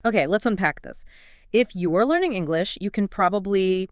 Okay, let's unpack this. If you're learning English, you can probably,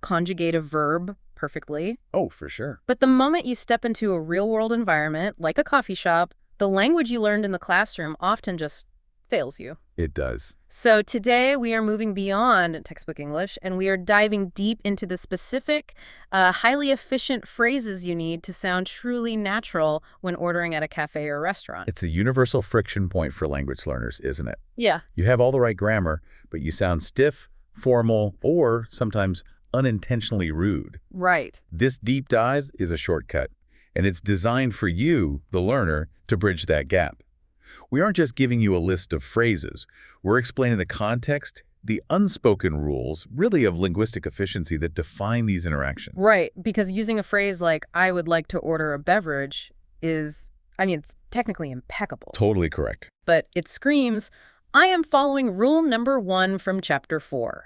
conjugate a verb perfectly. Oh, for sure. But the moment you step into a real-world environment, like a coffee shop, the language you learned in the classroom often just fails you. It does. So today we are moving beyond textbook English, and we are diving deep into the specific, highly efficient phrases you need to sound truly natural when ordering at a cafe or restaurant. It's a universal friction point for language learners, isn't it? Yeah. You have all the right grammar, but you sound stiff, formal, or sometimes unintentionally rude. Right. This deep dive is a shortcut, and it's designed for you, the learner, to bridge that gap. We aren't just giving you a list of phrases. We're explaining the context, the unspoken rules, really of linguistic efficiency that define these interactions. Right, because using a phrase like, I would like to order a beverage is, it's technically impeccable. Totally correct. But it screams, I am following rule number 1 from chapter 4.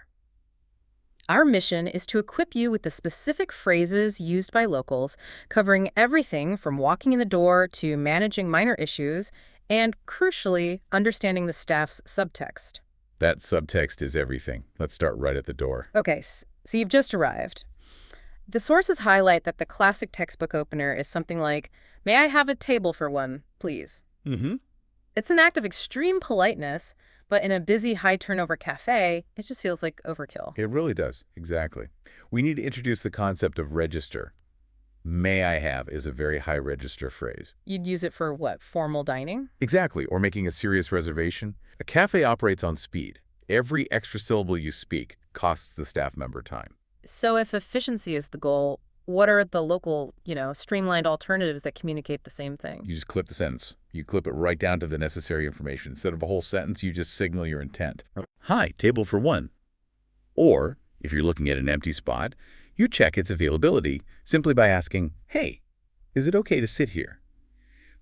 Our mission is to equip you with the specific phrases used by locals, covering everything from walking in the door to managing minor issues, and, crucially, understanding the staff's subtext. That subtext is everything. Let's start right at the door. Okay, so you've just arrived. The sources highlight that the classic textbook opener is something like, may I have a table for one, please? Mm-hmm. It's an act of extreme politeness, but in a busy, high-turnover cafe, it just feels like overkill. It really does. Exactly. We need to introduce the concept of register. May I have is a very high register phrase. You'd use it for what, formal dining? Exactly, or making a serious reservation. A cafe operates on speed. Every extra syllable you speak costs the staff member time. So if efficiency is the goal, what are the local, streamlined alternatives that communicate the same thing? You just clip the sentence. You clip it right down to the necessary information. Instead of a whole sentence, you just signal your intent. Hi, table for one. Or, if you're looking at an empty spot, you check its availability simply by asking, hey, is it okay to sit here?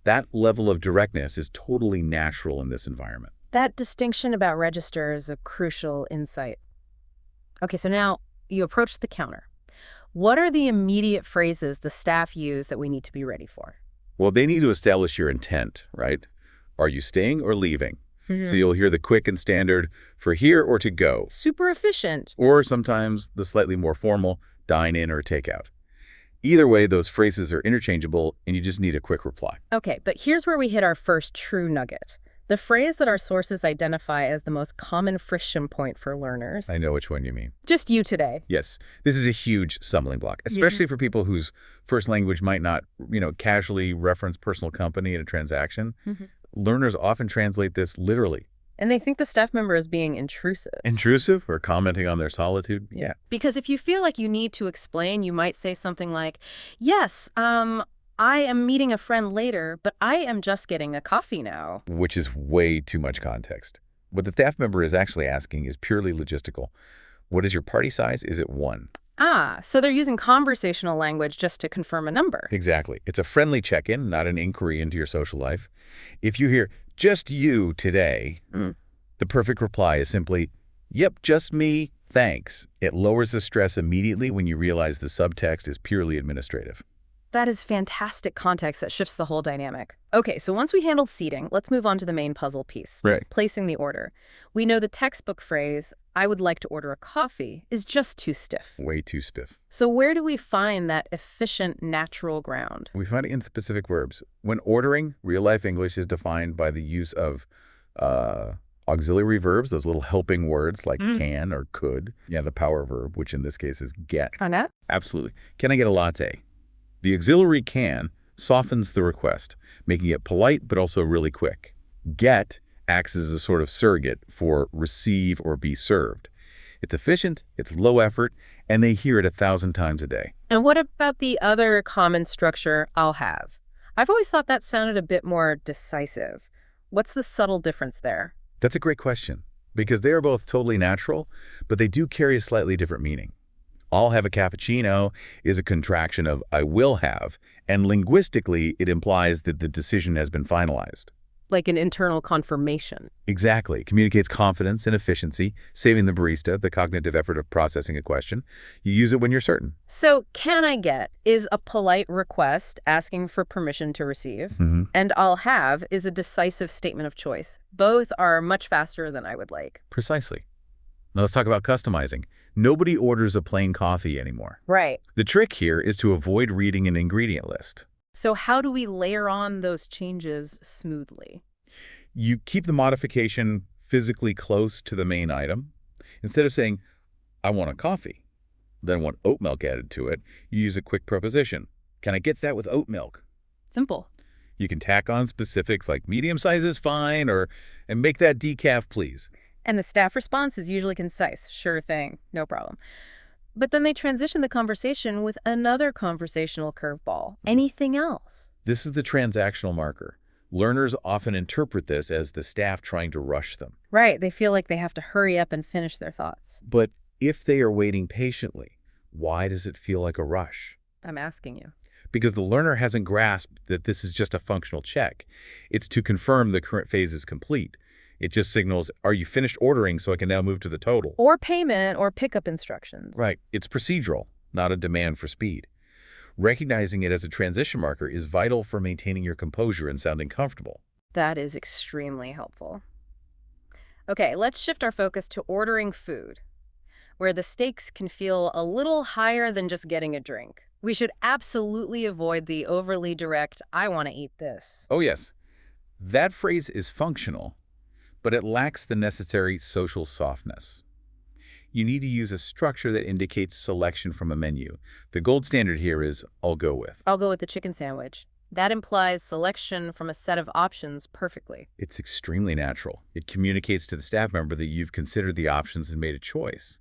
That level of directness is totally natural in this environment. That distinction about register is a crucial insight. Okay, so now you approach the counter. What are the immediate phrases the staff use that we need to be ready for? Well, they need to establish your intent, right? Are you staying or leaving? So you'll hear the quick and standard for here or to go. Super efficient. Or sometimes the slightly more formal dine in or take out. Either way, those phrases are interchangeable and you just need a quick reply. Okay, but here's where we hit our first true nugget. The phrase that our sources identify as the most common friction point for learners. I know which one you mean. Just you today. Yes, this is a huge stumbling block, especially for people whose first language might not, casually reference personal company in a transaction. Learners often translate this literally. And they think the staff member is being intrusive. Intrusive or commenting on their solitude? Yeah. Because if you feel like you need to explain, you might say something like, yes, I am meeting a friend later, but I am just getting a coffee now. Which is way too much context. What the staff member is actually asking is purely logistical. What is your party size? Is it 1? Ah, so they're using conversational language just to confirm a number. Exactly. It's a friendly check-in, not an inquiry into your social life. If you hear, just you today, the perfect reply is simply, yep, just me, thanks. It lowers the stress immediately when you realize the subtext is purely administrative. That is fantastic context that shifts the whole dynamic. Okay, so once we handled seating, let's move on to the main puzzle piece. Right. Placing the order. We know the textbook phrase, I would like to order a coffee, is just too stiff. Way too stiff. So where do we find that efficient, natural ground? We find it in specific verbs. When ordering, real-life English is defined by the use of auxiliary verbs, those little helping words like can or could. Yeah, the power verb, which in this case is get. Annette? Absolutely. Can I get a latte? The auxiliary can softens the request, making it polite but also really quick. Get acts as a sort of surrogate for receive or be served. It's efficient, it's low effort, and they hear it 1,000 times a day. And what about the other common structure, I'll have? I've always thought that sounded a bit more decisive. What's the subtle difference there? That's a great question, because they are both totally natural, but they do carry a slightly different meaning. I'll have a cappuccino is a contraction of I will have, and linguistically it implies that the decision has been finalized. Like an internal confirmation. Exactly. It communicates confidence and efficiency, saving the barista the cognitive effort of processing a question. You use it when you're certain. So, can I get is a polite request asking for permission to receive, Hmm. and I'll have is a decisive statement of choice. Both are much faster than I would like. Precisely. Now let's talk about customizing. Nobody orders a plain coffee anymore. Right. The trick here is to avoid reading an ingredient list. So, how do we layer on those changes smoothly? You keep the modification physically close to the main item. Instead of saying, I want a coffee, then want oat milk added to it, you use a quick preposition. Can I get that with oat milk? Simple. You can tack on specifics like medium size is fine and make that decaf, please. And the staff response is usually concise. Sure thing. No problem. But then they transition the conversation with another conversational curveball. Anything else? This is the transactional marker. Learners often interpret this as the staff trying to rush them. Right. They feel like they have to hurry up and finish their thoughts. But if they are waiting patiently, why does it feel like a rush? I'm asking you. Because the learner hasn't grasped that this is just a functional check. It's to confirm the current phase is complete. It just signals, are you finished ordering so I can now move to the total? Or payment or pickup instructions. Right. It's procedural, not a demand for speed. Recognizing it as a transition marker is vital for maintaining your composure and sounding comfortable. That is extremely helpful. Okay, let's shift our focus to ordering food, where the stakes can feel a little higher than just getting a drink. We should absolutely avoid the overly direct, I want to eat this. Oh, yes. That phrase is functional, but it lacks the necessary social softness. You need to use a structure that indicates selection from a menu. The gold standard here is I'll go with. I'll go with the chicken sandwich. That implies selection from a set of options perfectly. It's extremely natural. It communicates to the staff member that you've considered the options and made a choice.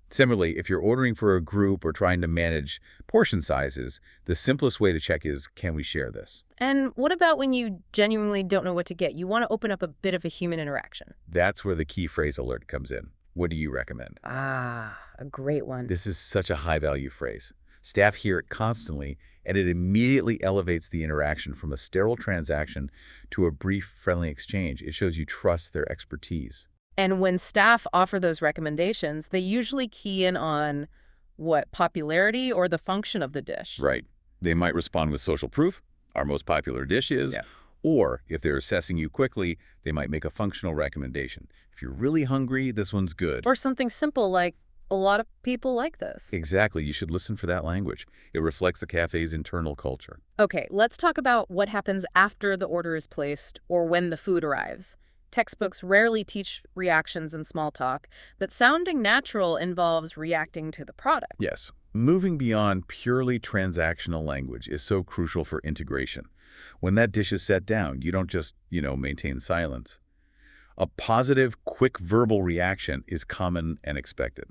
Similarly, if you're ordering for a group or trying to manage portion sizes, the simplest way to check is, can we share this? And what about when you genuinely don't know what to get? You want to open up a bit of a human interaction. That's where the key phrase alert comes in. What do you recommend? Ah, a great one. This is such a high-value phrase. Staff hear it constantly, and it immediately elevates the interaction from a sterile transaction to a brief, friendly exchange. It shows you trust their expertise. And when staff offer those recommendations, they usually key in on what, popularity or the function of the dish. Right. They might respond with social proof, our most popular dish is, Yeah. Or if they're assessing you quickly, they might make a functional recommendation. If you're really hungry, this one's good. Or something simple like, a lot of people like this. Exactly. You should listen for that language. It reflects the cafe's internal culture. Okay, let's talk about what happens after the order is placed or when the food arrives. Textbooks rarely teach reactions in small talk, but sounding natural involves reacting to the product. Yes. Moving beyond purely transactional language is so crucial for integration. When that dish is set down, you don't just, maintain silence. A positive, quick verbal reaction is common and expected.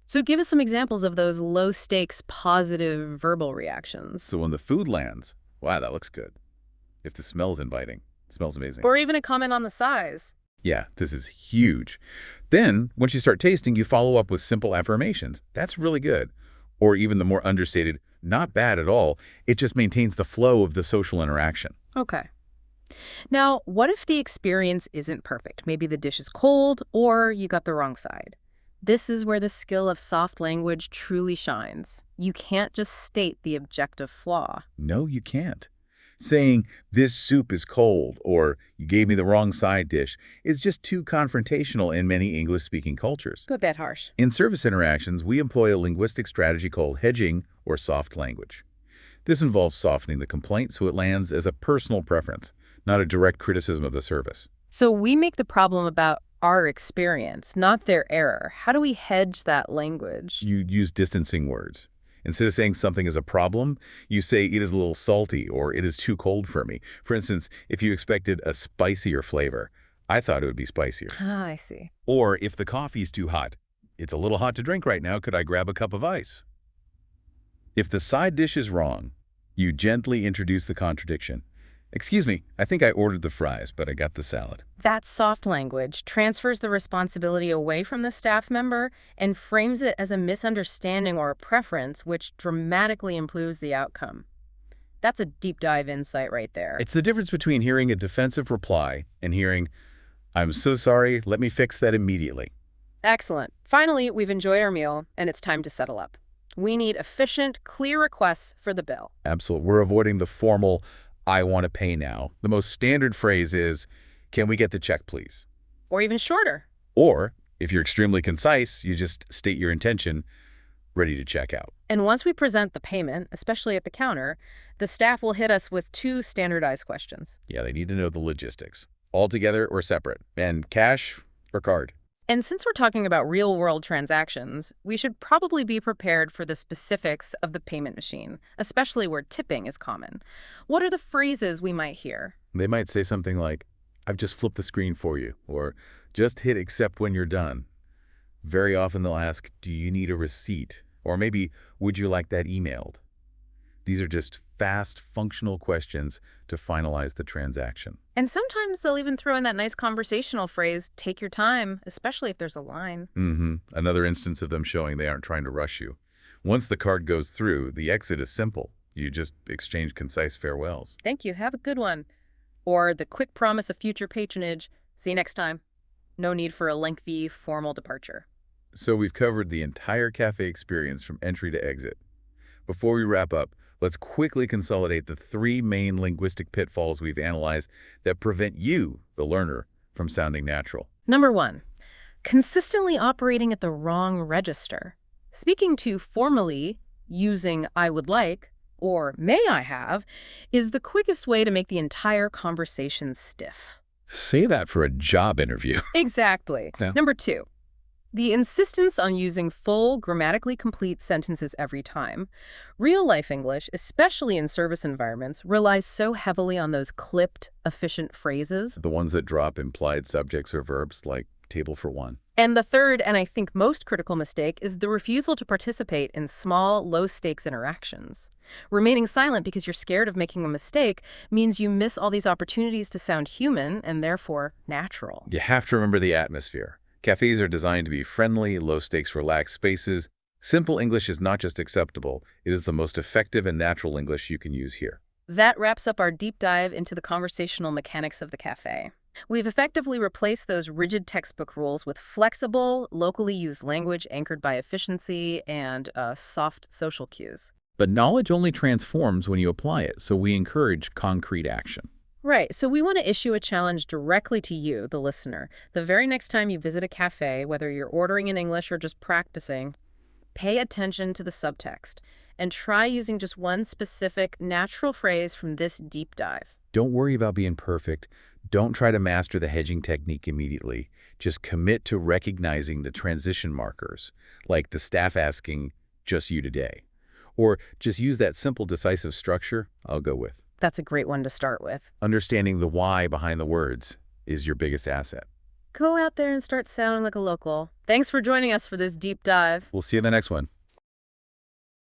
So give us some examples of those low-stakes, positive verbal reactions. So when the food lands, wow, that looks good. If the smell's inviting, it smells amazing. Or even a comment on the size. Yeah, this is huge. Then, once you start tasting, you follow up with simple affirmations. That's really good. Or even the more understated, not bad at all. It just maintains the flow of the social interaction. Okay. Now, what if the experience isn't perfect? Maybe the dish is cold or you got the wrong side. This is where the skill of soft language truly shines. You can't just state the objective flaw. No, you can't. Saying, this soup is cold, or you gave me the wrong side dish, is just too confrontational in many English-speaking cultures. Go a bit harsh. In service interactions, we employ a linguistic strategy called hedging or soft language. This involves softening the complaint so it lands as a personal preference, not a direct criticism of the service. So we make the problem about our experience, not their error. How do we hedge that language? You use distancing words. Instead of saying something is a problem, you say it is a little salty or it is too cold for me. For instance, if you expected a spicier flavor, I thought it would be spicier. Ah, I see. Or if the coffee's too hot, it's a little hot to drink right now, could I grab a cup of ice? If the side dish is wrong, you gently introduce the contradiction. Excuse me, I think I ordered the fries, but I got the salad. That soft language transfers the responsibility away from the staff member and frames it as a misunderstanding or a preference, which dramatically improves the outcome. That's a deep dive insight right there. It's the difference between hearing a defensive reply and hearing, "I'm so sorry, let me fix that immediately." Excellent. Finally, we've enjoyed our meal, and it's time to settle up. We need efficient, clear requests for the bill. Absolutely. We're avoiding the formal, "I want to pay now." The most standard phrase is, "Can we get the check, please?" Or even shorter. Or, if you're extremely concise, you just state your intention, "Ready to check out." And once we present the payment, especially at the counter, the staff will hit us with 2 standardized questions. Yeah, they need to know the logistics. All together or separate? And cash or card? And since we're talking about real-world transactions, we should probably be prepared for the specifics of the payment machine, especially where tipping is common. What are the phrases we might hear? They might say something like, "I've just flipped the screen for you," or "Just hit accept when you're done." Very often they'll ask, "Do you need a receipt?" Or maybe, "Would you like that emailed?" These are just fast, functional questions to finalize the transaction. And sometimes they'll even throw in that nice conversational phrase, take your time, especially if there's a line. Another instance of them showing they aren't trying to rush you. Once the card goes through, the exit is simple. You just exchange concise farewells. Thank you, have a good one. Or the quick promise of future patronage, see you next time. No need for a lengthy, formal departure. So we've covered the entire cafe experience from entry to exit. Before we wrap up, let's quickly consolidate the 3 main linguistic pitfalls we've analyzed that prevent you, the learner, from sounding natural. Number 1, consistently operating at the wrong register. Speaking too formally, using I would like or may I have is the quickest way to make the entire conversation stiff. Say that for a job interview. Exactly. Yeah. Number 2, the insistence on using full, grammatically complete sentences every time. Real-life English, especially in service environments, relies so heavily on those clipped, efficient phrases. The ones that drop implied subjects or verbs, like table for one. And the third, and I think most critical mistake, is the refusal to participate in small, low-stakes interactions. Remaining silent because you're scared of making a mistake means you miss all these opportunities to sound human and therefore natural. You have to remember the atmosphere. Cafes are designed to be friendly, low-stakes, relaxed spaces. Simple English is not just acceptable, it is the most effective and natural English you can use here. That wraps up our deep dive into the conversational mechanics of the cafe. We've effectively replaced those rigid textbook rules with flexible, locally used language anchored by efficiency and soft social cues. But knowledge only transforms when you apply it, so we encourage concrete action. Right, so we want to issue a challenge directly to you, the listener. The very next time you visit a cafe, whether you're ordering in English or just practicing, pay attention to the subtext and try using just one specific, natural phrase from this deep dive. Don't worry about being perfect. Don't try to master the hedging technique immediately. Just commit to recognizing the transition markers, like the staff asking, "Just you today?" Or just use that simple, decisive structure I'll go with. That's a great one to start with. Understanding the why behind the words is your biggest asset. Go out there and start sounding like a local. Thanks for joining us for this deep dive. We'll see you in the next one.